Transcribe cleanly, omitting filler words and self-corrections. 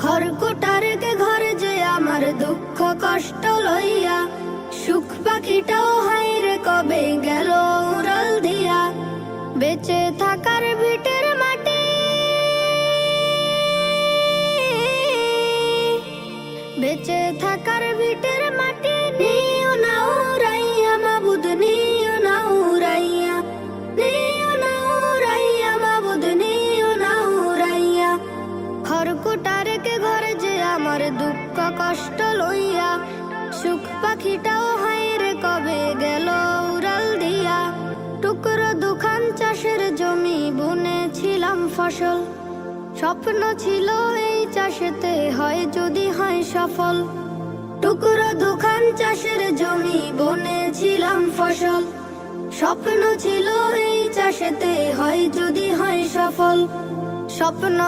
খড়কুটারকে ঘর যে আমার দুঃখ কষ্ট লইয়া, সুখ পাখিটাও হাইরে কবে গেল উড়াল দিয়া। বেঁচে থাকার ভিটের মাটি, বেঁচে থাকার ভিটের মাটি নিও না উড়াইয়া মাবুদ, নিও না উড়াইয়া, নিও না উড়াইয়া মাবুদ, নিও না উড়াইয়া। খড়কুটারকে ঘর যে আমার দুঃখ কষ্ট লইয়া, সুখ পাখিটাও হাইরে কবে গেল উড়াল দিয়া। টুকরো দুখান চাষের জমি বুনেছিলাম ফসল, স্বপ্ন ছিল এই চাষেতে হয় যদি হয় সফল। টুকরো দুখান চাষের জমি বুনেছিলাম ফসল, স্বপ্ন ছিল এই চাষেতে হয় যদি হয় সফল। স্বপ্ন